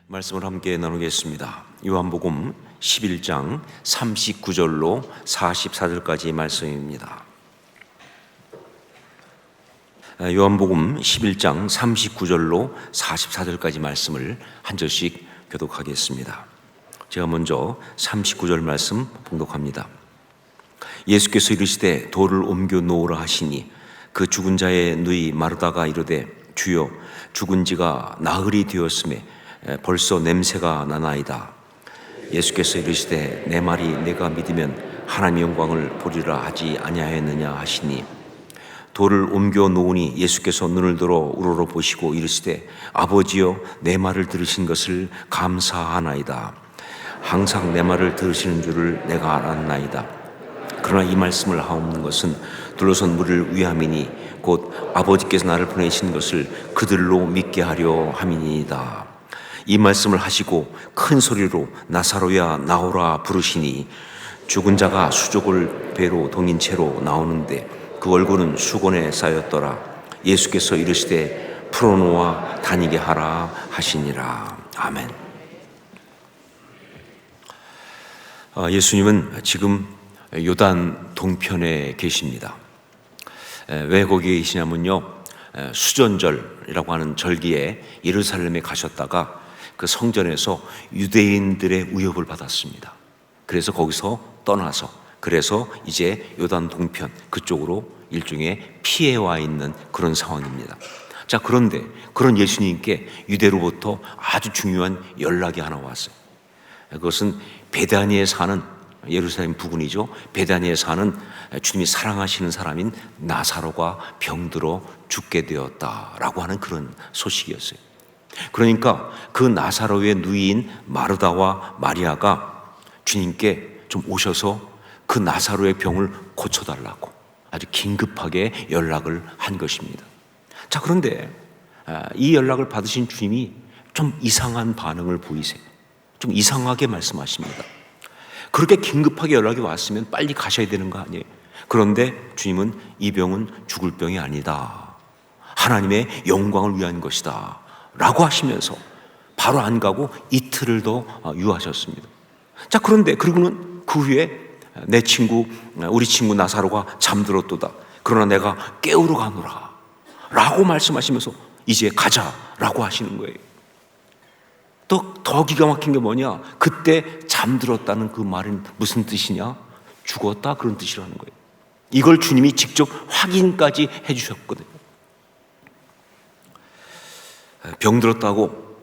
말씀을 함께 나누겠습니다. 요한복음 11장 39절로 44절까지 말씀입니다. 요한복음 11장 39절로 44절까지 말씀을 한 절씩 교독하겠습니다. 제가 먼저 39절 말씀 봉독합니다. 예수께서 이르시되 돌을 옮겨 놓으라 하시니 그 죽은 자의 누이 마르다가 이르되 주여 죽은 지가 나흘이 되었음에 벌써 냄새가 나나이다. 예수께서 이르시되 내 말이 내가 믿으면 하나님의 영광을 보리라 하지 아니하였느냐 하시니 돌을 옮겨 놓으니 예수께서 눈을 들어 우러러 보시고 이르시되 아버지여 내 말을 들으신 것을 감사하나이다. 항상 내 말을 들으시는 줄을 내가 알았나이다. 그러나 이 말씀을 하옵는 것은 둘러선 무리를 위함이니 곧 아버지께서 나를 보내신 것을 그들로 믿게 하려 함이니이다. 이 말씀을 하시고 큰 소리로 나사로야 나오라 부르시니 죽은 자가 수족을 배로 동인 채로 나오는데 그 얼굴은 수건에 쌓였더라. 예수께서 이르시되 풀어놓아 다니게 하라 하시니라. 아멘. 예수님은 지금 요단 동편에 계십니다. 왜 거기에 계시냐면요, 수전절이라고 하는 절기에 예루살렘에 가셨다가 그 성전에서 유대인들의 위협을 받았습니다. 그래서 거기서 떠나서 그래서 이제 요단 동편 그쪽으로 일종의 피해 와 있는 그런 상황입니다. 자, 그런데 그런 예수님께 유대로부터 아주 중요한 연락이 하나 왔어요. 그것은 베다니에 사는, 예루살렘 부근이죠, 베다니에 사는 주님이 사랑하시는 사람인 나사로가 병들어 죽게 되었다라고 하는 그런 소식이었어요. 그러니까 그 나사로의 누이인 마르다와 마리아가 주님께 좀 오셔서 그 나사로의 병을 고쳐달라고 아주 긴급하게 연락을 한 것입니다. 자, 그런데 이 연락을 받으신 주님이 좀 이상한 반응을 보이세요. 좀 이상하게 말씀하십니다. 그렇게 긴급하게 연락이 왔으면 빨리 가셔야 되는 거 아니에요? 그런데 주님은 이 병은 죽을 병이 아니다. 하나님의 영광을 위한 것이다 라고 하시면서 바로 안 가고 이틀을 더 유하셨습니다. 자, 그런데 그리고는 그 후에 우리 친구 나사로가 잠들었도다. 그러나 내가 깨우러 가노라 라고 말씀하시면서 이제 가자라고 하시는 거예요. 또 더 기가 막힌 게 뭐냐, 그때 잠들었다는 그 말은 무슨 뜻이냐, 죽었다 그런 뜻이라는 거예요. 이걸 주님이 직접 확인까지 해주셨거든요. 병들었다고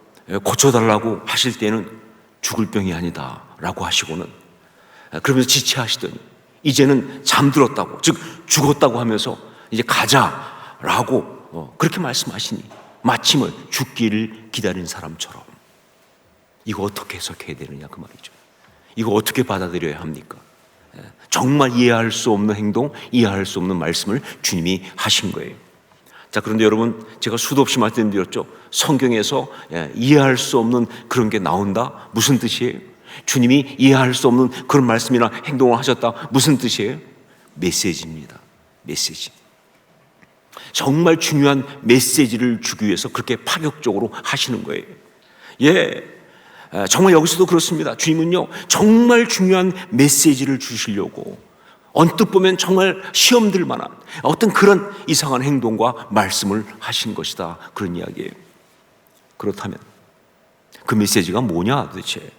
고쳐달라고 하실 때는 죽을 병이 아니다 라고 하시고는 그러면서 지체하시더니 이제는 잠들었다고, 즉 죽었다고 하면서 이제 가자라고 그렇게 말씀하시니 마침을 죽기를 기다린 사람처럼. 이거 어떻게 해석해야 되느냐 그 말이죠. 이거 어떻게 받아들여야 합니까? 정말 이해할 수 없는 행동, 이해할 수 없는 말씀을 주님이 하신 거예요. 자, 그런데 여러분, 제가 수도 없이 말씀드렸죠. 성경에서 이해할 수 없는 그런 게 나온다? 무슨 뜻이에요? 주님이 이해할 수 없는 그런 말씀이나 행동을 하셨다? 무슨 뜻이에요? 메시지입니다. 메시지. 정말 중요한 메시지를 주기 위해서 그렇게 파격적으로 하시는 거예요. 정말 여기서도 그렇습니다. 주님은요, 정말 중요한 메시지를 주시려고 언뜻 보면 정말 시험 들 만한 어떤 그런 이상한 행동과 말씀을 하신 것이다, 그런 이야기예요. 그렇다면 그 메시지가 뭐냐 도대체?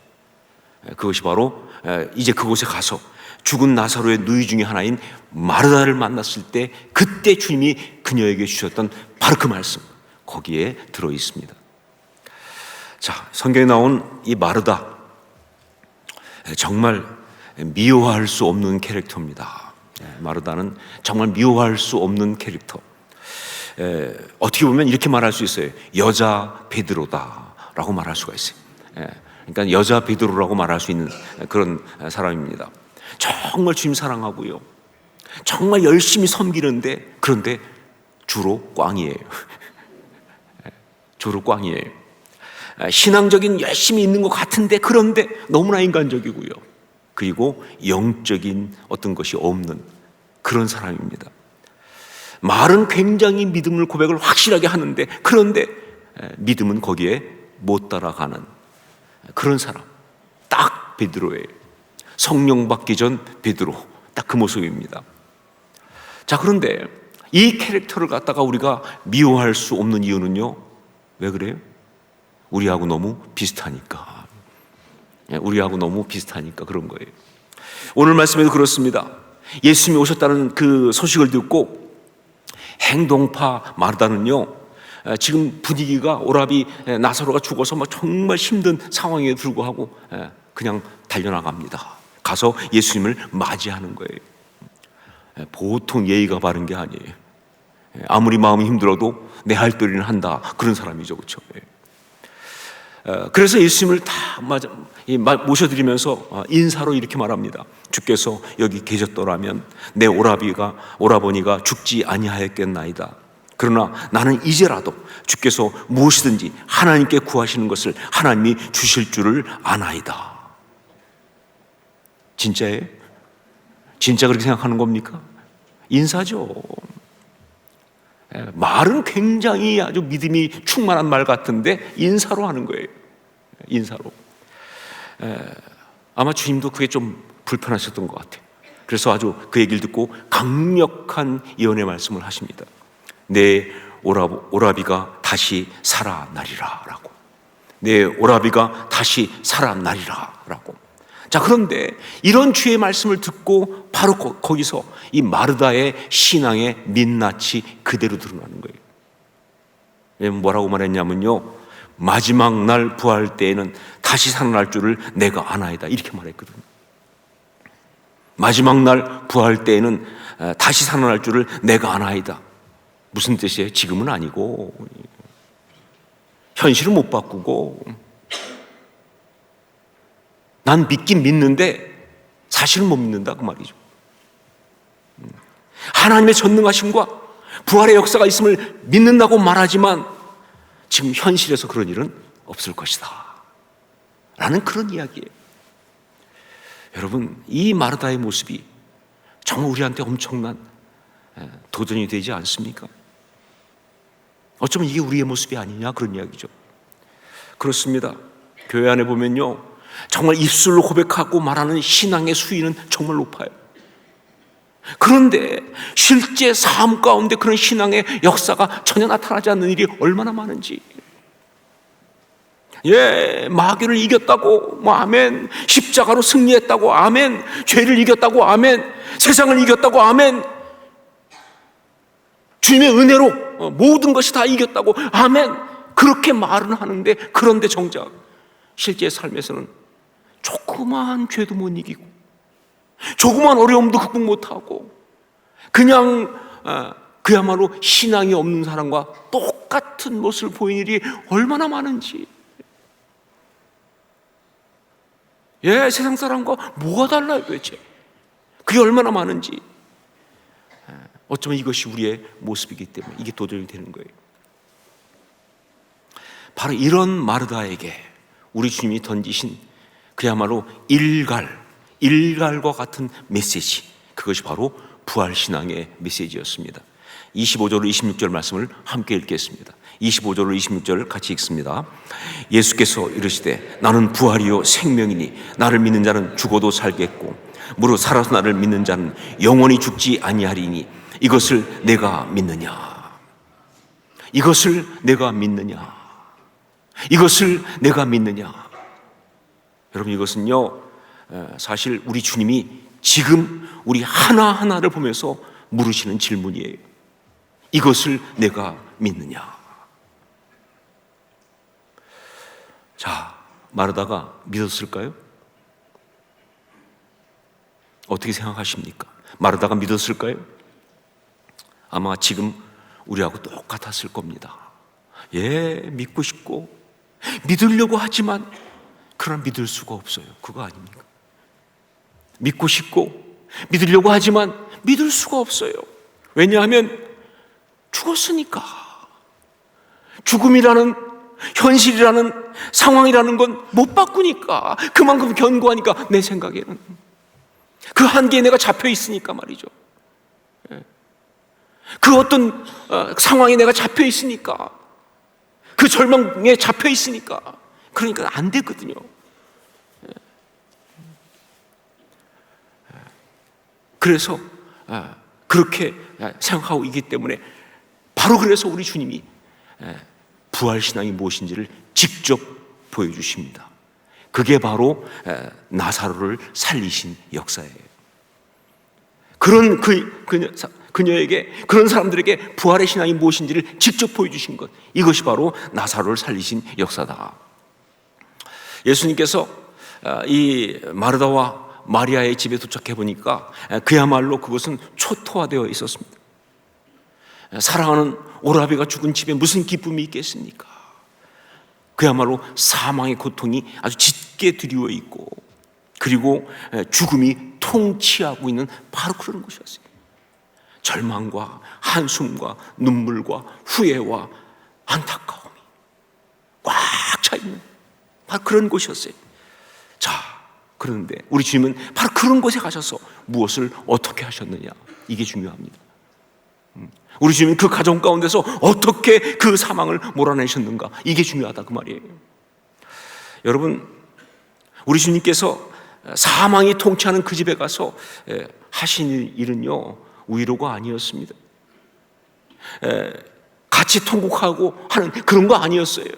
그것이 바로 이제 그곳에 가서 죽은 나사로의 누이 중에 하나인 마르다를 만났을 때 그때 주님이 그녀에게 주셨던 바로 그 말씀, 거기에 들어 있습니다. 자, 성경에 나온 이 마르다, 정말 미워할 수 없는 캐릭터입니다. 마르다는 정말 미워할 수 없는 캐릭터. 어떻게 보면 이렇게 말할 수 있어요. 여자 베드로다 라고 말할 수가 있어요. 그러니까 여자 베드로라고 말할 수 있는 그런 사람입니다. 정말 주님 사랑하고요, 정말 열심히 섬기는데, 그런데 주로 꽝이에요. 주로 꽝이에요. 신앙적인 열심히 있는 것 같은데 그런데 너무나 인간적이고요, 그리고 영적인 어떤 것이 없는 그런 사람입니다. 말은 굉장히 믿음을 고백을 확실하게 하는데 그런데 믿음은 거기에 못 따라가는 그런 사람, 딱 베드로예요. 성령 받기 전 베드로, 딱 그 모습입니다. 자, 그런데 이 캐릭터를 갖다가 우리가 미워할 수 없는 이유는요, 왜 그래요? 우리하고 너무 비슷하니까. 우리하고 너무 비슷하니까 그런 거예요. 오늘 말씀에도 그렇습니다. 예수님이 오셨다는 그 소식을 듣고 행동파 마르다는요, 지금 분위기가 오라비 나사로가 죽어서 막 정말 힘든 상황에 불구하고 그냥 달려나갑니다. 가서 예수님을 맞이하는 거예요. 보통 예의가 바른 게 아니에요. 아무리 마음이 힘들어도 내 할 도리는 한다, 그런 사람이죠, 그렇죠? 그래서 예수님을 다 모셔드리면서 인사로 이렇게 말합니다. 주께서 여기 계셨더라면 내 오라버니가 죽지 아니하였겠나이다. 그러나 나는 이제라도 주께서 무엇이든지 하나님께 구하시는 것을 하나님이 주실 줄을 아나이다. 진짜예요? 진짜 그렇게 생각하는 겁니까? 인사죠. 말은 굉장히 아주 믿음이 충만한 말 같은데 인사로 하는 거예요. 인사로. 아마 주님도 그게 좀 불편하셨던 것 같아요. 그래서 아주 그 얘기를 듣고 강력한 예언의 말씀을 하십니다. 내 오라비가 다시 살아나리라 라고. 내 오라비가 다시 살아나리라 라고. 자, 그런데 이런 주의 말씀을 듣고 바로 거기서 이 마르다의 신앙의 민낯이 그대로 드러나는 거예요. 뭐라고 말했냐면요, 마지막 날 부활 때에는 다시 살아날 줄을 내가 아나이다, 이렇게 말했거든요. 마지막 날 부활 때에는 다시 살아날 줄을 내가 아나이다. 무슨 뜻이에요? 지금은 아니고, 현실을 못 바꾸고, 난 믿긴 믿는데 사실은 못 믿는다, 그 말이죠. 하나님의 전능하심과 부활의 역사가 있음을 믿는다고 말하지만 지금 현실에서 그런 일은 없을 것이다 라는 그런 이야기예요. 여러분, 이 마르다의 모습이 정말 우리한테 엄청난 도전이 되지 않습니까? 어쩌면 이게 우리의 모습이 아니냐, 그런 이야기죠. 그렇습니다. 교회 안에 보면요, 정말 입술로 고백하고 말하는 신앙의 수위는 정말 높아요. 그런데 실제 삶 가운데 그런 신앙의 역사가 전혀 나타나지 않는 일이 얼마나 많은지. 마귀를 이겼다고, 아멘. 십자가로 승리했다고, 아멘. 죄를 이겼다고, 아멘. 세상을 이겼다고, 아멘. 주님의 은혜로 모든 것이 다 이겼다고, 아멘. 그렇게 말은 하는데, 그런데 정작 실제 삶에서는 조그마한 죄도 못 이기고, 조그마한 어려움도 극복 못하고, 그냥 그야말로 신앙이 없는 사람과 똑같은 모습을 보이는 일이 얼마나 많은지. 세상 사람과 뭐가 달라요 도대체? 그게 얼마나 많은지. 어쩌면 이것이 우리의 모습이기 때문에 이게 도전이 되는 거예요. 바로 이런 마르다에게 우리 주님이 던지신 그야말로 일갈과 같은 메시지, 그것이 바로 부활신앙의 메시지였습니다. 25절로 26절 말씀을 함께 읽겠습니다. 25절로 26절 같이 읽습니다. 예수께서 이르시되 나는 부활이요 생명이니 나를 믿는 자는 죽어도 살겠고 무릇 살아서 나를 믿는 자는 영원히 죽지 아니하리니 이것을 내가 믿느냐, 이것을 내가 믿느냐, 이것을 내가 믿느냐. 여러분, 이것은요, 사실 우리 주님이 지금 우리 하나하나를 보면서 물으시는 질문이에요. 이것을 내가 믿느냐. 자, 마르다가 믿었을까요? 어떻게 생각하십니까? 마르다가 믿었을까요? 아마 지금 우리하고 똑같았을 겁니다. 믿고 싶고 믿으려고 하지만 그러나 믿을 수가 없어요. 그거 아닙니까? 믿고 싶고 믿으려고 하지만 믿을 수가 없어요. 왜냐하면 죽었으니까. 죽음이라는 현실이라는 상황이라는 건 못 바꾸니까, 그만큼 견고하니까, 내 생각에는 그 한계에 내가 잡혀 있으니까 말이죠. 그 어떤 상황에 내가 잡혀 있으니까, 그 절망에 잡혀 있으니까, 그러니까 안 되거든요. 그래서 그렇게 생각하고 있기 때문에 바로 그래서 우리 주님이 부활신앙이 무엇인지를 직접 보여주십니다. 그게 바로 나사로를 살리신 역사예요. 그런 그녀에게, 그런 사람들에게 부활의 신앙이 무엇인지를 직접 보여주신 것, 이것이 바로 나사로를 살리신 역사다. 예수님께서 이 마르다와 마리아의 집에 도착해 보니까 그야말로 그것은 초토화되어 있었습니다. 사랑하는 오라비가 죽은 집에 무슨 기쁨이 있겠습니까? 그야말로 사망의 고통이 아주 짙게 드리워 있고, 그리고 죽음이 통치하고 있는 바로 그런 곳이었어요. 절망과 한숨과 눈물과 후회와 안타까움이 꽉 차 있는 바로 그런 곳이었어요. 자, 그런데 우리 주님은 바로 그런 곳에 가셔서 무엇을 어떻게 하셨느냐, 이게 중요합니다. 우리 주님은 그 가정 가운데서 어떻게 그 사망을 몰아내셨는가, 이게 중요하다 그 말이에요. 여러분, 우리 주님께서 사망이 통치하는 그 집에 가서 하신 일은요, 위로가 아니었습니다. 같이 통곡하고 하는 그런 거 아니었어요.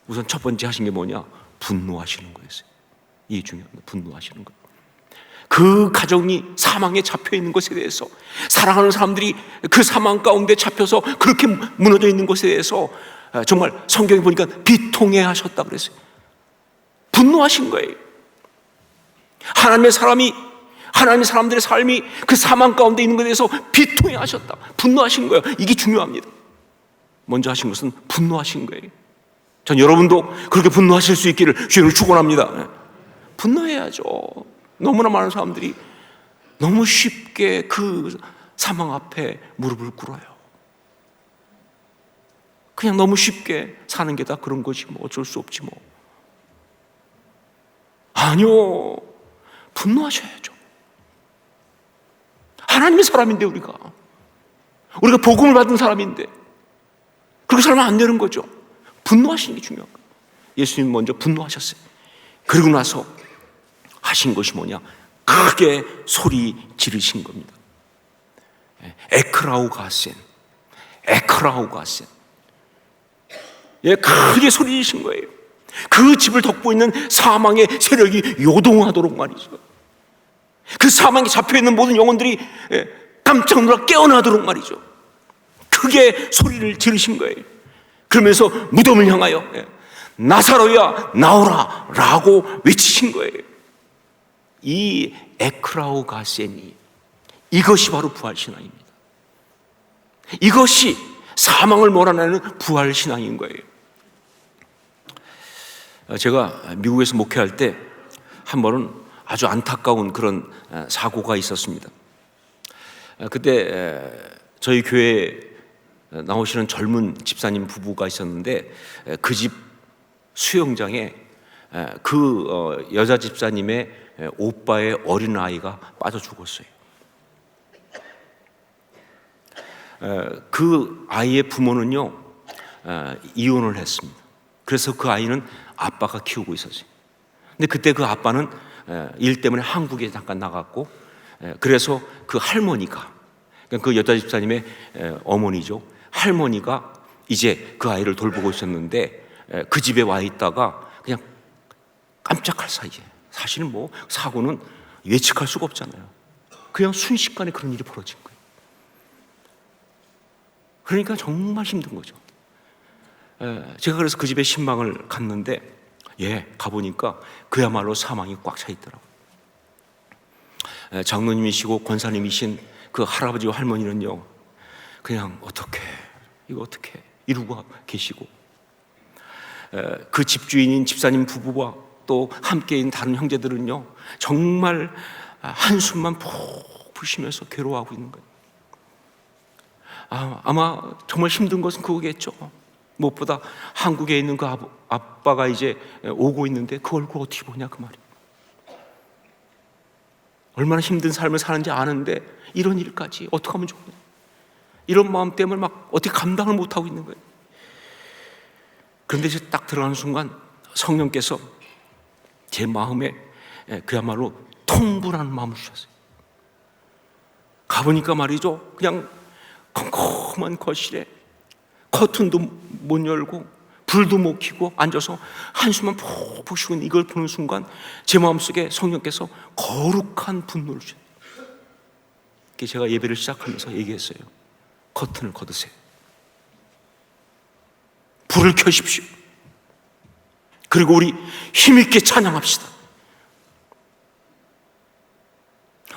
우선 첫 번째 하신 게 뭐냐? 분노하시는 거였어요. 이게 중요합니다. 분노하시는 거. 그 가정이 사망에 잡혀 있는 것에 대해서, 사랑하는 사람들이 그 사망 가운데 잡혀서 그렇게 무너져 있는 것에 대해서 정말 성경에 보니까 비통해 하셨다 그랬어요. 분노하신 거예요. 하나님의 사람들의 삶이 그 사망 가운데 있는 것에 대해서 비통해 하셨다, 분노하신 거예요. 이게 중요합니다. 먼저 하신 것은 분노하신 거예요. 전 여러분도 그렇게 분노하실 수 있기를 주님을 축원합니다. 분노해야죠. 너무나 많은 사람들이 너무 쉽게 그 사망 앞에 무릎을 꿇어요. 그냥 너무 쉽게 사는 게 다 그런 거지 뭐, 어쩔 수 없지 뭐. 아니요, 분노하셔야죠. 하나님의 사람인데, 우리가 복음을 받은 사람인데 그렇게 살면 안 되는 거죠. 분노하시는 게 중요한 거예요. 예수님 먼저 분노하셨어요. 그리고 나서 하신 것이 뭐냐? 크게 소리 지르신 겁니다. 에크라우가센. 예, 크게 소리 지르신 거예요. 그 집을 덮고 있는 사망의 세력이 요동하도록 말이죠. 그 사망에 잡혀있는 모든 영혼들이 깜짝 놀라 깨어나도록 말이죠. 크게 소리를 지르신 거예요. 그러면서 무덤을 향하여 나사로야 나오라 라고 외치신 거예요. 이 에크라우가센이, 이것이 바로 부활신앙입니다. 이것이 사망을 몰아내는 부활신앙인 거예요. 제가 미국에서 목회할 때 한 번은 아주 안타까운 그런 사고가 있었습니다. 그때 저희 교회에 나오시는 젊은 집사님 부부가 있었는데, 그 집 수영장에 그 여자 집사님의 오빠의 어린아이가 빠져 죽었어요. 그 아이의 부모는요, 이혼을 했습니다. 그래서 그 아이는 아빠가 키우고 있었어요. 근데 그때 그 아빠는 일 때문에 한국에 잠깐 나갔고, 그래서 그 할머니가, 그 여자 집사님의 어머니죠, 할머니가 이제 그 아이를 돌보고 있었는데, 그 집에 와 있다가 그냥 깜짝할 사이에, 사실은 뭐 사고는 예측할 수가 없잖아요. 그냥 순식간에 그런 일이 벌어진 거예요. 그러니까 정말 힘든 거죠. 제가 그래서 그 집에 신방을 갔는데, 가보니까 그야말로 사망이 꽉 차 있더라고요. 장로님이시고 권사님이신 그 할아버지와 할머니는요, 그냥 어떻게 이러고 계시고, 그 집주인인 집사님 부부와 또 함께 있는 다른 형제들은요, 정말 한숨만 푹 쉬면서 괴로워하고 있는 거예요. 아마 정말 힘든 것은 그거겠죠. 무엇보다 한국에 있는 그 아빠가 이제 오고 있는데 그 얼굴 어떻게 보냐, 그 말이에요. 얼마나 힘든 삶을 사는지 아는데 이런 일까지 어떻게 하면 좋냐, 이런 마음 때문에 막 어떻게 감당을 못하고 있는 거예요. 그런데 이제 딱 들어가는 순간 성령께서 제 마음에 그야말로 통분하는 마음을 주셨어요. 가보니까 말이죠, 그냥 컴컴한 거실에 커튼도 못 열고 불도 못 켜고 앉아서 한숨만 푹푹 쉬고 있는 이걸 보는 순간 제 마음속에 성령께서 거룩한 분노를 주셨어요. 제가 예배를 시작하면서 얘기했어요. 커튼을 걷으세요. 불을 켜십시오. 그리고 우리 힘있게 찬양합시다.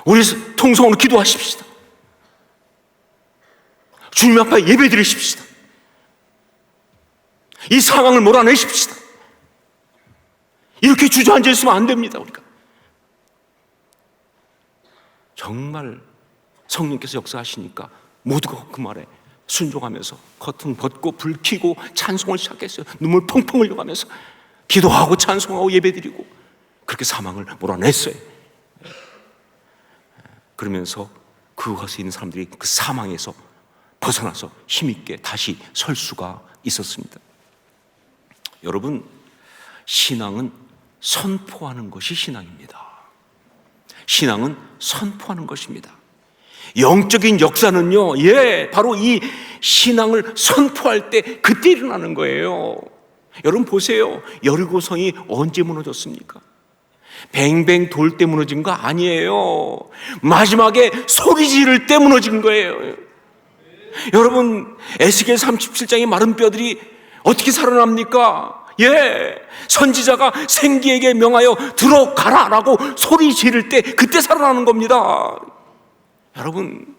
우리 통성으로 기도하십시다. 주님 앞에 예배 드리십시다. 이 상황을 몰아내십시다. 이렇게 주저앉아 있으면 안 됩니다. 우리가 정말 성령께서 역사하시니까 모두가 그 말에 순종하면서 커튼 벗고 불 켜고 찬송을 시작했어요. 눈물 펑펑 흘려가면서 기도하고 찬송하고 예배드리고 그렇게 사망을 몰아냈어요. 그러면서 그곳에 있는 사람들이 그 사망에서 벗어나서 힘있게 다시 설 수가 있었습니다. 여러분, 신앙은 선포하는 것이 신앙입니다. 신앙은 선포하는 것입니다. 영적인 역사는요, 바로 이 신앙을 선포할 때 그때 일어나는 거예요. 여러분 보세요. 여리고성이 언제 무너졌습니까? 뱅뱅 돌 때 무너진 거 아니에요. 마지막에 소리 지를 때 무너진 거예요. 여러분, 에스겔 37장의 마른 뼈들이 어떻게 살아납니까? 선지자가 생기에게 명하여 들어가라 라고 소리 지를 때 그때 살아나는 겁니다. 여러분,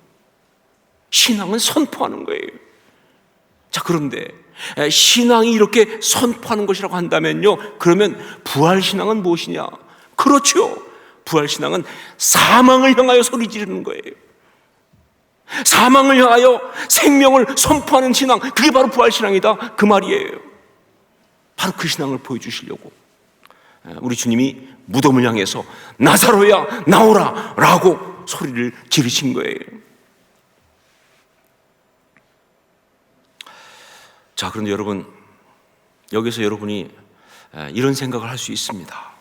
신앙은 선포하는 거예요. 자, 그런데 신앙이 이렇게 선포하는 것이라고 한다면요, 그러면 부활신앙은 무엇이냐? 그렇죠. 부활신앙은 사망을 향하여 소리 지르는 거예요. 사망을 향하여 생명을 선포하는 신앙, 그게 바로 부활신앙이다, 그 말이에요. 바로 그 신앙을 보여주시려고 우리 주님이 무덤을 향해서 나사로야 나오라 라고 소리를 지르신 거예요. 자, 그런데 여러분, 여기서 여러분이 이런 생각을 할 수 있습니다.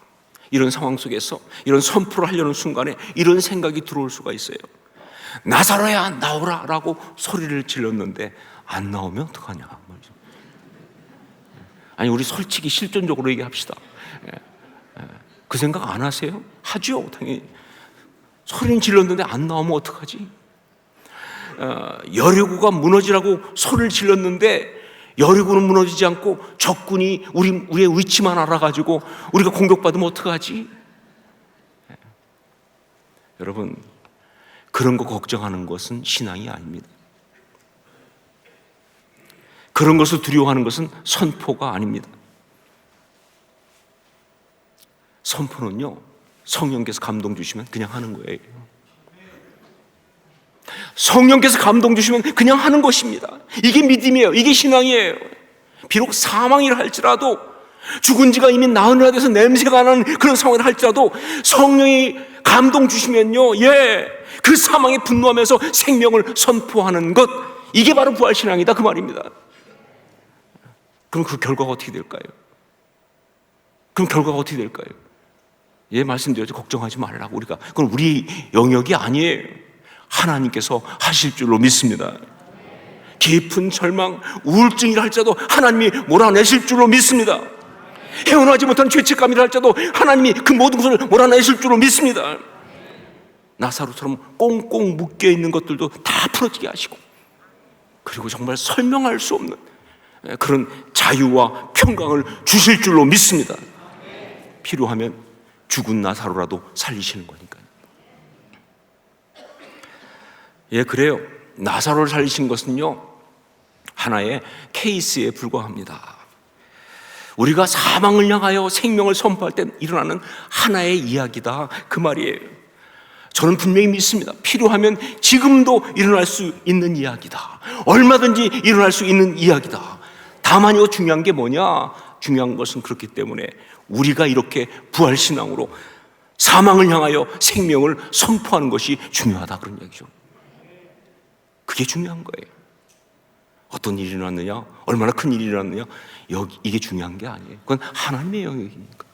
이런 상황 속에서 이런 선포를 하려는 순간에 이런 생각이 들어올 수가 있어요. 나사로야 나오라 라고 소리를 질렀는데 안 나오면 어떡하냐. 아니, 우리 솔직히 실존적으로 얘기합시다. 그 생각 안 하세요? 하죠, 당연히. 소리는 질렀는데 안 나오면 어떡하지? 여리고가 무너지라고 소리를 질렀는데 여리고는 무너지지 않고 적군이 우리의 위치만 알아가지고 우리가 공격받으면 어떡하지? 여러분, 그런 거 걱정하는 것은 신앙이 아닙니다. 그런 것을 두려워하는 것은 선포가 아닙니다. 선포는요, 성령께서 감동 주시면 그냥 하는 거예요. 성령께서 감동 주시면 그냥 하는 것입니다. 이게 믿음이에요. 이게 신앙이에요. 비록 사망이라 할지라도, 죽은 지가 이미 나흘이나 돼서 냄새가 나는 그런 상황이라 할지라도 성령이 감동 주시면요, 그 사망에 분노하면서 생명을 선포하는 것, 이게 바로 부활신앙이다, 그 말입니다. 그럼 그 결과가 어떻게 될까요? 말씀드렸죠. 걱정하지 말라고. 그건 우리 영역이 아니에요. 하나님께서 하실 줄로 믿습니다. 깊은 절망, 우울증이라 할지라도 하나님이 몰아내실 줄로 믿습니다. 헤어나지 못한 죄책감이라 할지라도 하나님이 그 모든 것을 몰아내실 줄로 믿습니다. 나사로처럼 꽁꽁 묶여있는 것들도 다 풀어지게 하시고, 그리고 정말 설명할 수 없는 그런 자유와 평강을 주실 줄로 믿습니다. 필요하면 죽은 나사로라도 살리시는 거니까요. 그래요. 나사로를 살리신 것은요, 하나의 케이스에 불과합니다. 우리가 사망을 향하여 생명을 선포할 때 일어나는 하나의 이야기다, 그 말이에요. 저는 분명히 믿습니다. 필요하면 지금도 일어날 수 있는 이야기다. 얼마든지 일어날 수 있는 이야기다. 다만 이거 중요한 게 뭐냐? 중요한 것은 그렇기 때문에 우리가 이렇게 부활신앙으로 사망을 향하여 생명을 선포하는 것이 중요하다, 그런 얘기죠. 그게 중요한 거예요. 어떤 일이 일어났느냐, 얼마나 큰 일이 일어났느냐, 이게 중요한 게 아니에요. 그건 하나님의 영역이니까.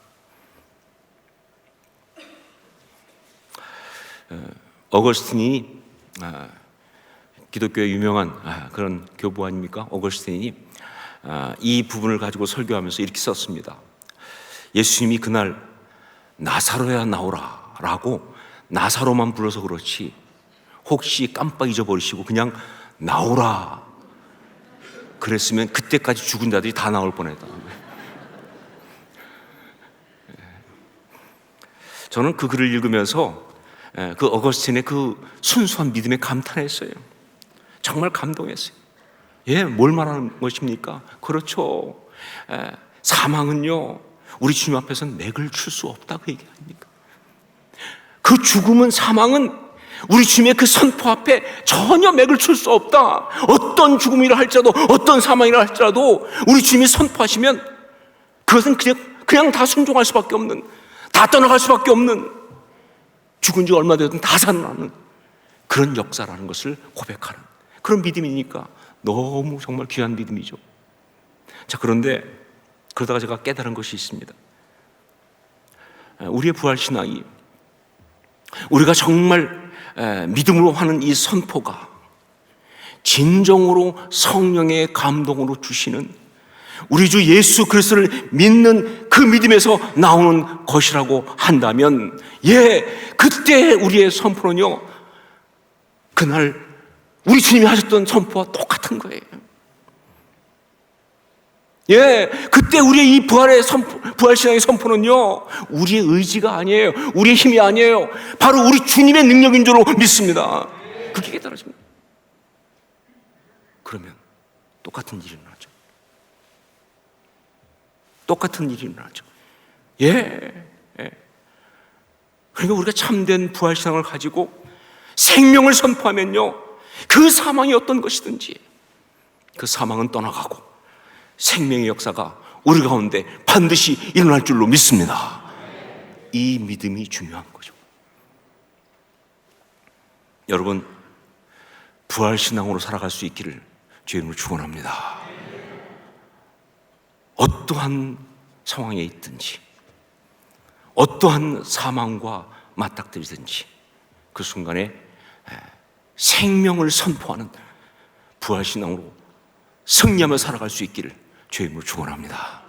어거스틴이 기독교의 유명한 그런 교부 아닙니까? 오거스틴이 이 부분을 가지고 설교하면서 이렇게 썼습니다. 예수님이 그날 나사로야 나오라 라고 나사로만 불러서 그렇지 혹시 깜빡 잊어버리시고 그냥 나오라 그랬으면 그때까지 죽은 자들이 다 나올 뻔했다. 저는 그 글을 읽으면서 그 어거스틴의 그 순수한 믿음에 감탄했어요. 정말 감동했어요. 뭘 말하는 것입니까? 그렇죠. 사망은요, 우리 주님 앞에서는 맥을 출 수 없다고 얘기합니까? 그 죽음은, 사망은 우리 주님의 그 선포 앞에 전혀 맥을 출 수 없다. 어떤 죽음이라 할지라도, 어떤 사망이라 할지라도 우리 주님이 선포하시면 그것은 그냥 다 순종할 수밖에 없는, 다 떠나갈 수밖에 없는, 죽은 지 얼마 되든 다 살아나는 그런 역사라는 것을 고백하는 그런 믿음이니까 너무 정말 귀한 믿음이죠. 자, 그런데 그러다가 제가 깨달은 것이 있습니다. 우리의 부활신앙이, 우리가 정말 믿음으로 하는 이 선포가 진정으로 성령의 감동으로 주시는 우리 주 예수 그리스도를 믿는 그 믿음에서 나오는 것이라고 한다면, 그때 우리의 선포는요, 그날 우리 주님이 하셨던 선포와 똑같은 거예요. 그때 우리의 이 부활신앙의 선포는요, 우리의 의지가 아니에요. 우리의 힘이 아니에요. 바로 우리 주님의 능력인 줄로 믿습니다. 그게 깨달아집니다. 그러면 똑같은 일이 일어나죠. 똑같은 일이 일어나죠. 그러니까 우리가 참된 부활신앙을 가지고 생명을 선포하면요, 그 사망이 어떤 것이든지 그 사망은 떠나가고 생명의 역사가 우리 가운데 반드시 일어날 줄로 믿습니다. 이 믿음이 중요한 거죠. 여러분, 부활신앙으로 살아갈 수 있기를 주의 이름으로 축원합니다. 어떠한 상황에 있든지, 어떠한 사망과 맞닥뜨리든지 그 순간에 생명을 선포하는 부활신앙으로 승리하며 살아갈 수 있기를 주의 이름으로 축원합니다.